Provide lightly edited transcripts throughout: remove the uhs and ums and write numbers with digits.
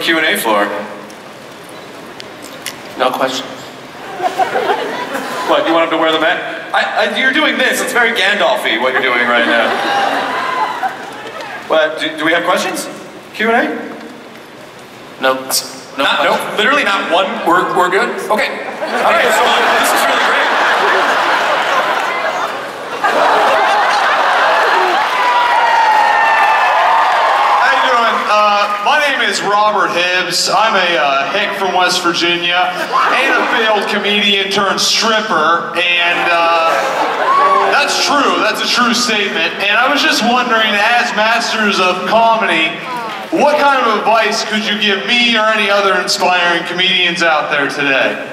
the Q&A floor. No question. What, you want him to wear the mask? You're doing this. It's very Gandalf-y, what you're doing right now. What, do we have questions? Q&A? No. No, literally not one. We're good? Okay. All right, so this is really great. How you doing? My name is Robert Hibbs. I'm a hick from West Virginia and a failed comedian turned stripper, and that's true. That's a true statement. And I was just wondering, as masters of comedy, what kind of advice could you give me or any other inspiring comedians out there today?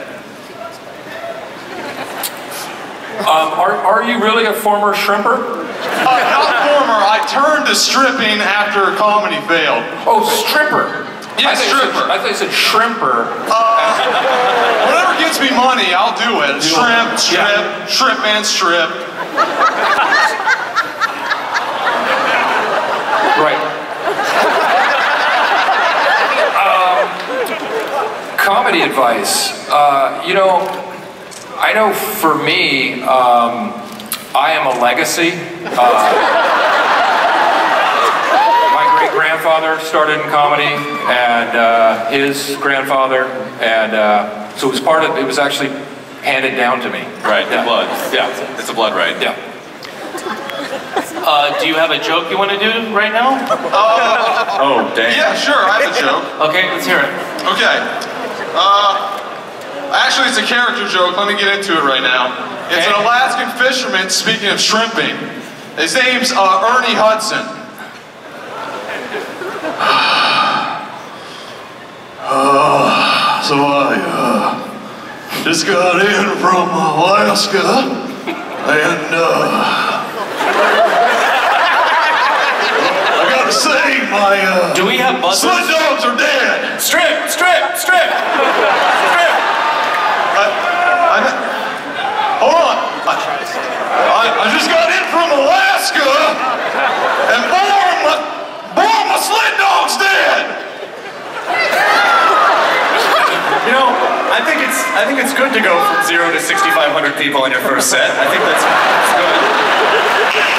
Are you really a former shrimper? Not former. I turned to stripping after comedy failed. Oh, stripper. Yeah, stripper. I thought you said shrimper. Whatever gets me money, I'll do it. Shrimp, strip, man, strip. Right. Comedy advice. You know, I know for me, I am a legacy. My great-grandfather started in comedy, and his grandfather, and so it was actually handed down to me. Right, the blood. Yeah, it's a blood right. Yeah. Do you have a joke you want to do right now? Oh, dang. Yeah, sure, I have a joke. Okay, let's hear it. Okay. Actually, it's a character joke. Let me get into it right now. It's an Alaskan fisherman, speaking of shrimping. His name's Ernie Hudson. So I just got in from Alaska, and I gotta say, my Do we have buzzers? sled dogs are dead. Strip! Strip! Hold on. I just got in from Alaska, and boy, my sled dog's dead. You know, I think it's good to go from 0 to 6,500 people in your first set. I think that's good.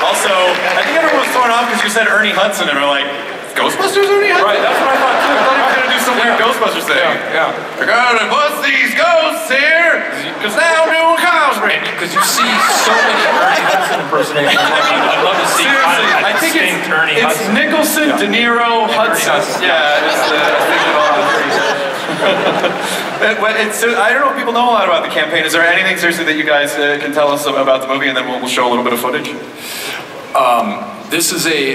Also, I think everyone was thrown off because you said Ernie Hudson, and we're like, Ghostbusters Ernie Hudson? Right, that's what I thought too. I thought he was gonna do some weird Ghostbusters thing. Yeah. We're gonna bust these ghosts here, because now new Cosby. Because you see so many Ernie Hudson impersonations. I'd love to see Seriously, kind of I think Ernie it's Hudson. Nicholson, De Niro, Hudson. Yeah, it's I don't know if people know a lot about the campaign. Is there anything seriously that you guys can tell us about the movie, and then we'll show a little bit of footage? This is a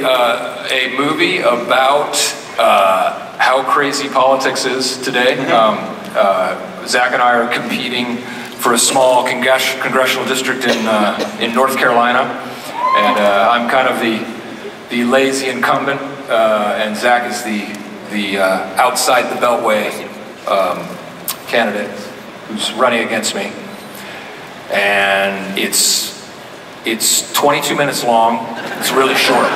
movie about how crazy politics is today. Zach and I are competing for a small congressional district in North Carolina, and I'm kind of the lazy incumbent, and Zach is the outside the beltway candidate who's running against me, and it's 22 minutes long. It's really short.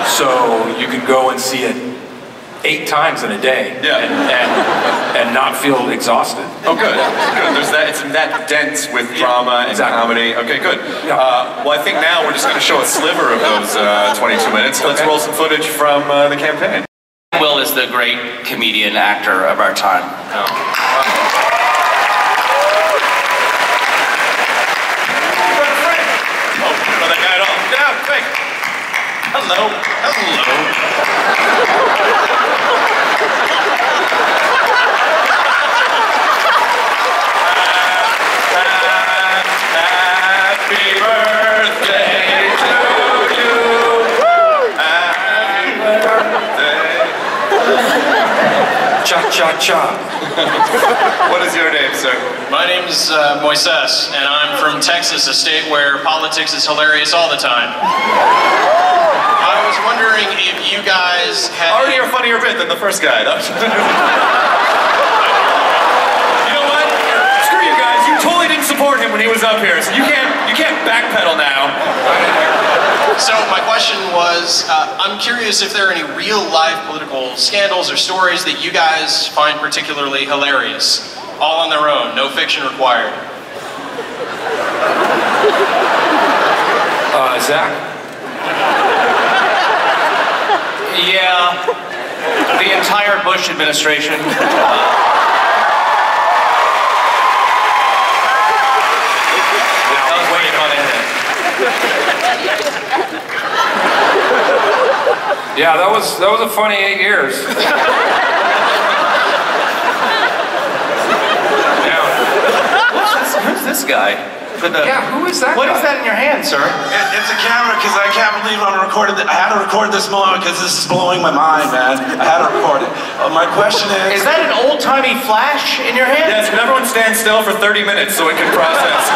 So you can go and see it 8 times in a day, and not feel exhausted. Oh, good. Good. There's that. It's that dense with drama and comedy. Okay, good. Yeah. Well, I think now we're just going to show a sliver of those 22 minutes. Let's roll some footage from the campaign. Will is the great comedian actor of our time. Hello. Happy birthday to you. Happy birthday. Cha-cha-cha. What is your name, sir? My name's Moises, and I'm from Texas, a state where politics is hilarious all the time. I was wondering if you guys had... Already a funnier bit than the first guy. You know what? Screw you guys. You totally didn't support him when he was up here, so you can't backpedal now. So my question was, I'm curious if there are any real life political scandals or stories that you guys find particularly hilarious. All on their own, no fiction required. Zach? Yeah, the entire Bush administration. That was way on it. Yeah, that was a funny 8 years. Who's this guy? Yeah, who is that What guy? is that in your hand, sir? It's a camera because I can't believe I'm recording. I had to record this moment because this is blowing my mind, man. I had to record it. My question is... Is that an old-timey flash in your hand? Yes, can everyone stand still for 30 minutes so it can process?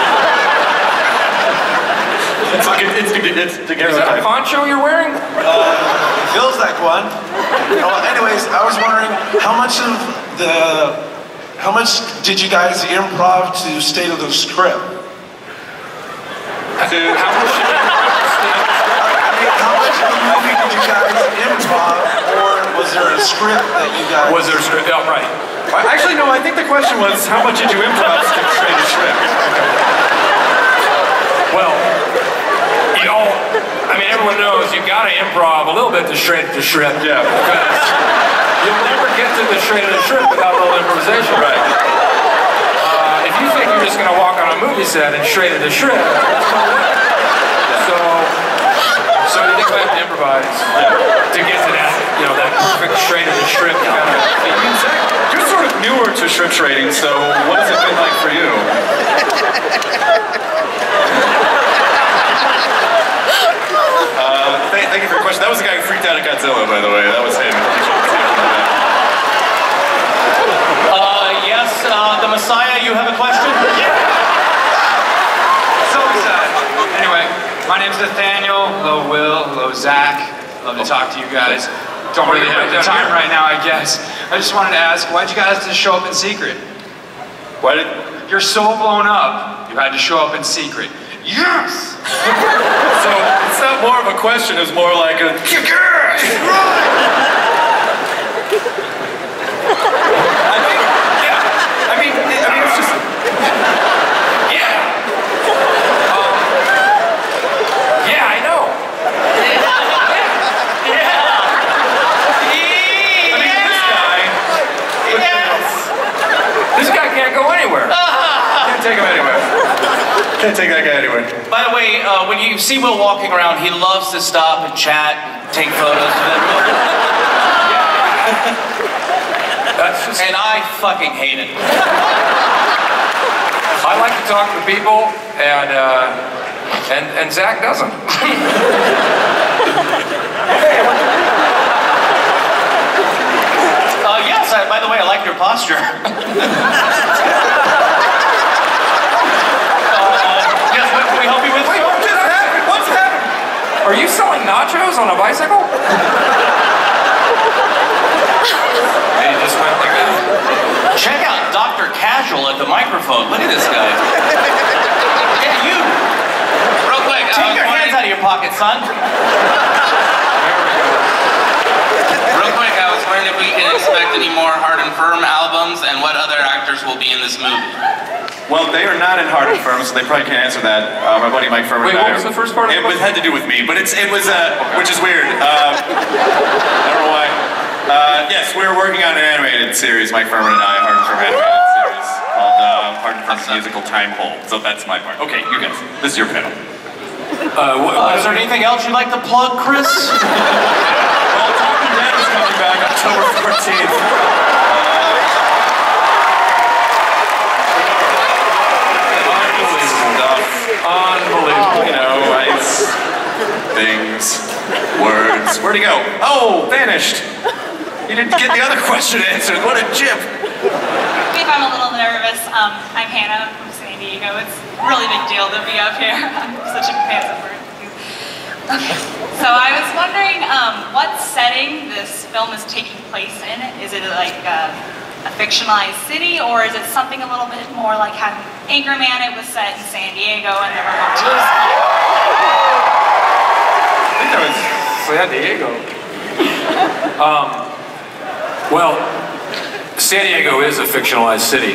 It's Is that a poncho you're wearing? feels like one. Anyways, I was wondering how much did you guys improv to stay to the script? How much? How much of the movie did you guys improv, or was there a script that you guys... Was there a script? Oh, right. Actually, no, I think the question was, how much did you improv to get straight to script? Well, I mean, everyone knows you gotta improv a little bit to straight to script. Yeah. Because you'll never get to the straight to the script without a little improvisation. Right. If you think you're just gonna walk on a movie set and straight to the script, so you think we have to improvise to get to that, that perfect straight to the script kind of. You're sort of newer to script rating, so what has it been like for you? Thank you for your question. That was the guy who freaked out at Godzilla, by the way. That was him. Yes, the Messiah, you have a question? So excited. Anyway, my name's Nathaniel. Hello, Will. Hello, Zach. Love to talk to you guys. Don't really have the time right now, I guess. I just wanted to ask, why'd you guys just show up in secret? Why did... You're so blown up, you had to show up in secret. Yes! So, it's not more of a question, it's more like a... Yes! I mean, it's just... Yeah, I know. This guy can't go anywhere. Can't take him anywhere. Can't take that guy anywhere. By the way, when you see Will walking around, he loves to stop and chat, and take photos with everyone. And I fucking hate it. I like to talk to people, and Zach doesn't. Yes, by the way, I like your posture. Yes, what can we help you with? Wait, what just happened? What's happened? Are you selling nachos on a bicycle? And he just went like that. Check out Dr. Casual at the microphone. Look at this guy. Yeah, you. Real quick, Take your hands out of your pocket, son. Real quick, I was wondering if we can expect any more Hard and Firm albums and what other actors will be in this movie. Well, they are not in Hard and Firm, so they probably can't answer that. My buddy Mike Furman. Wait, what was the first part of the It had to do with me, but it was which is weird. I don't know why. Yes, we're working on an animated series, Mike Furman and I, Hard and Firm animated series called Hard and Firm's Musical Time Hold. So that's my part. Okay, you guys, this is your panel. Is there anything else you'd like to plug, Chris? Well, Talking Dead is coming back October 14th. Unbelievable. You know, ice, things, words. Where'd he go? Oh, vanished. He didn't get the other question answered. What a chip. If I'm a little nervous, I'm Hannah from San Diego. It's a really big deal to be up here. I'm such a fan of it. Okay, so I was wondering what setting this film is taking place in. Is it like a fictionalized city, or is it something a little bit more like how Anchorman, it was set in San Diego and there were motifs? think that was San Diego. Well, San Diego is a fictionalized city.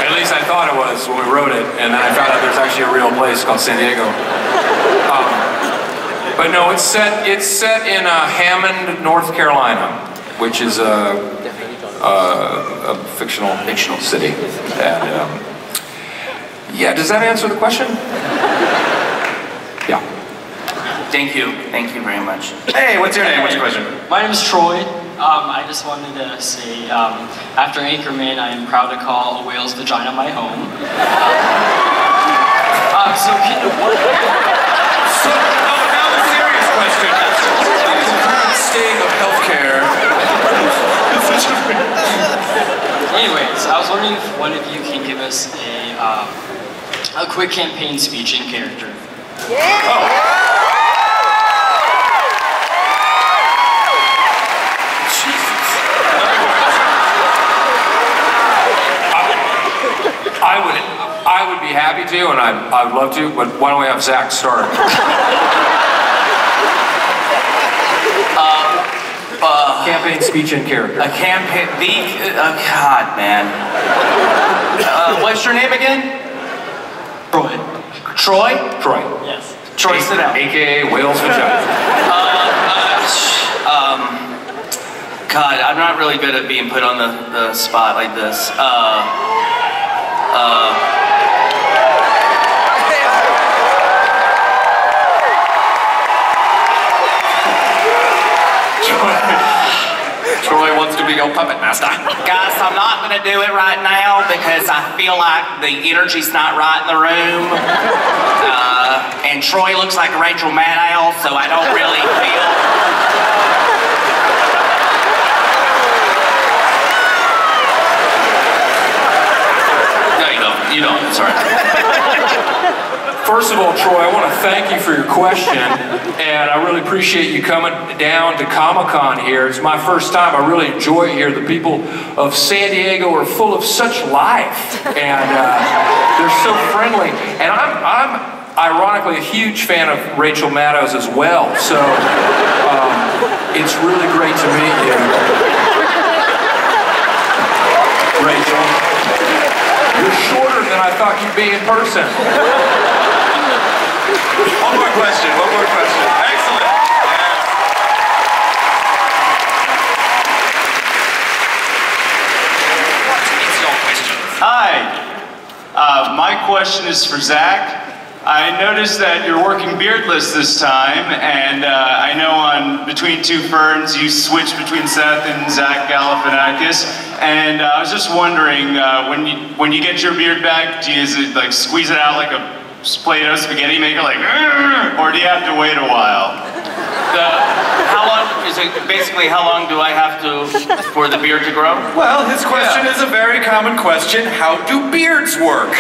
At least I thought it was when we wrote it, and then I found out there's actually a real place called San Diego. But no, it's set in Hammond, North Carolina, which is a fictional city. And, yeah, does that answer the question? Yeah. Thank you very much. Hey, what's your name? What's your question? My name is Troy. I just wanted to say, after Anchorman, I am proud to call a whale's vagina my home. So can you... Now the serious question. What is the current state of healthcare? Anyways, I was wondering if one of you can give us a quick campaign speech in character. I would be happy to, and I would love to, but why don't we have Zach start? Campaign speech in character. A campaign, God, man. What's your name again? Troy. Troy? Troy. Yes. Troy, sit down. AKA Whale's Vagina. God, I'm not really good at being put on the spot like this. Troy wants to be your puppet master. Guys, I'm not gonna do it right now because I feel like the energy's not right in the room. And Troy looks like Rachel Maddow, so I don't really feel... No, you don't, it's all right. First of all, Troy, I want to thank you for your question, and I really appreciate you coming down to Comic-Con here. It's my first time. I really enjoy it here. The people of San Diego are full of such life, and they're so friendly. And I'm ironically a huge fan of Rachel Maddow's as well, so it's really great to meet you. Rachel, you're shorter than I thought you'd be in person. One more question. Excellent. It's your question. Hi. My question is for Zach. I noticed that you're working beardless this time, and I know on Between Two Ferns you switched between Seth and Zach Galifianakis, and I was just wondering, when you get your beard back, is it like squeeze it out like a Play-Doh spaghetti maker, like, or do you have to wait a while? How long is it? Basically, how long do I have for the beard to grow? Well, his question is a very common question. How do beards work?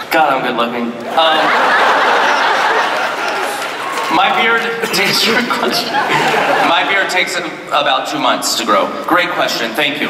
God, I'm good looking. My beard takes your question. My beard takes about 2 months to grow. Great question, thank you.